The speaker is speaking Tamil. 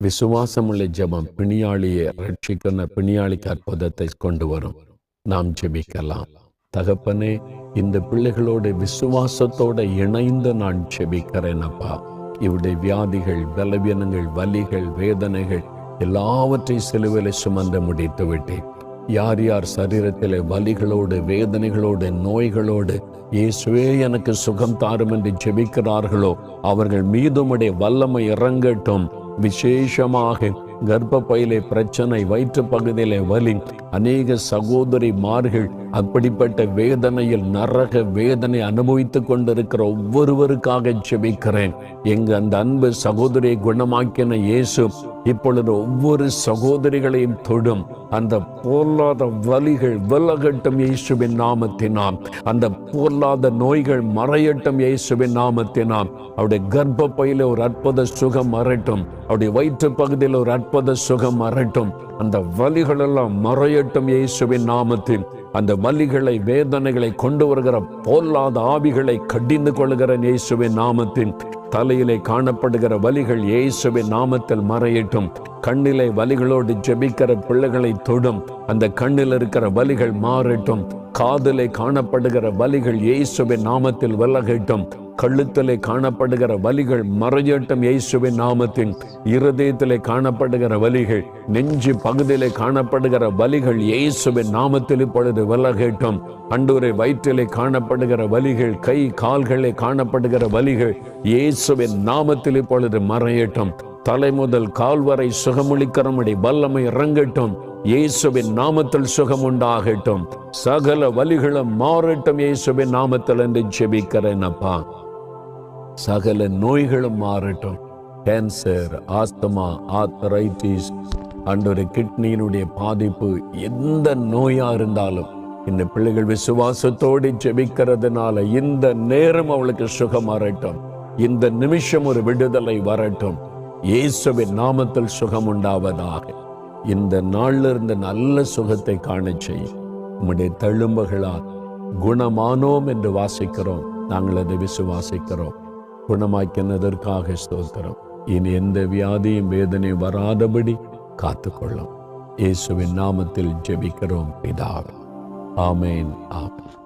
விசுவாசமுள்ள ஜெபம் பிணியாளியை ரட்சிக்கிற பிணியாளிக்கு அற்புதத்தை கொண்டு வரும். நாம் ஜெபிக்கலாம். தகப்பனே, இந்த பிள்ளைகளோட விசுவாசத்தோட இணைந்து நான் ஜெபிக்கிறேன் அப்பா. இவருடைய வியாதிகள், பலவீனங்கள், வலிகள், வேதனைகள் எல்லாவற்றையும் சிலுவையில் சுமந்து முடித்து விட்டேன். யார் யார் சரீரத்தில் வலிகளோடு, வேதனைகளோடு, நோய்களோடு இயேசுவே எனக்கு சுகம் தாரும் என்று ஜெபிக்கிறார்களோ அவர்கள் மீதுமுடைய வல்லமை இறங்கட்டும். விசேஷமாக கர்ப்பப்பையிலே பிரச்சனை, வயிற்று பகுதியிலே வலி, அநேக சகோதரிமார்கள் அப்படிப்பட்ட வேதனையில் நரக வேதனை அனுபவித்துக் கொண்டிருக்கிற ஒவ்வொருவருக்காக ஜெபிக்கிறேன். அந்த அன்பு சகோதரியை குணமாக்கின இயேசு இப்பொழுது ஒவ்வொரு சகோதரிகளையும் தொடும். அந்த பொல்லாத வலிகள் விலகட்டும் இயேசுவின் நாமத்தினால். அந்த பொல்லாத நோய்கள் மறையட்டும் இயேசுவின் நாமத்தினால். அவருடைய கர்ப்பப்பையில ஒரு அற்புத சுகம் மறட்டும். அவருடைய வயிற்று பகுதியில் ஒரு அற்புத சுகம் மறட்டும். அந்த வலிகள் எல்லாம் மறையட்டும் இயேசுவின் நாமத்தில். அந்த வலிகளை, வேதனைகளை கொண்டு வருகிற பொல்லாத ஆவிகளை கடிந்து கொள்கிற இயேசுவின் நாமத்தில். தலையிலே காணப்படுகிற வலிகள் இயேசுவின் நாமத்தில் மறையட்டும். கண்ணிலே வலிகளோடு ஜெபிக்கிற பிள்ளைகளை தொடும். அந்த கண்ணில் இருக்கிற வலிகள் மாறட்டும். காதிலே காணப்படுகிற வலிகள் இயேசுவின் நாமத்தில் விலகட்டும். கழுத்திலே காணப்படுகிற வலிகள் மறையட்டும் இயேசுவின் நாமத்தில். இருதயத்திலே காணப்படுகிற வலிகள், நெஞ்சு பகுதியிலே காணப்படுகிற வலிகள் இயேசுவின் நாமத்தில் இப்பொழுது விலகட்டும். அண்டூரை வயிற்றிலே காணப்படுகிற வலிகள், கை கால்களே காணப்படுகிற வலிகள் இயேசுவின் நாமத்தில் இப்பொழுது மறையட்டும். தலை முதல் கால் வரை சுகமளிக்கிறபடி வல்லமை இறங்கட்டும். இயேசுவின் நாமத்தில் சுகம் உண்டாகட்டும். சகல வலிகளும் மாறட்டும் இயேசுவின் நாமத்தில் என்று ஜெபிக்கிறேன் அப்பா. சகல நோய்களும் மாறட்டும். கேன்சர், ஆஸ்துமா, ஆர்த்தரைட்டிஸ், அன்றொரு கிட்னியினுடைய பாதிப்பு, எந்த நோயா இருந்தாலும் இந்த பிள்ளைகள் விசுவாசத்தோடு ஜெபிக்கிறதுனால இந்த நேரம் அவளுக்கு சுகம் வரட்டும். இந்த நிமிஷம் ஒரு விடுதலை வரட்டும். இயேசுவின் நாமத்தில் சுகம் உண்டாவதாக. இந்த நாள்ல இருந்து நல்ல சுகத்தை காண செய்யும். உம்முடைய தழும்புகளால் குணமானோம் என்று வாசிக்கிறோம். நாங்கள் அதை விசுவாசிக்கிறோம். குணமாக்கினதற்காக ஸ்தோத்திரம். இனி எந்த வியாதியும் வேதனையும் வராதபடி காத்துக்கொள்ளும். இயேசுவின் நாமத்தில் ஜெபிக்கிறோம் பிதாவே. ஆமேன், ஆமேன்.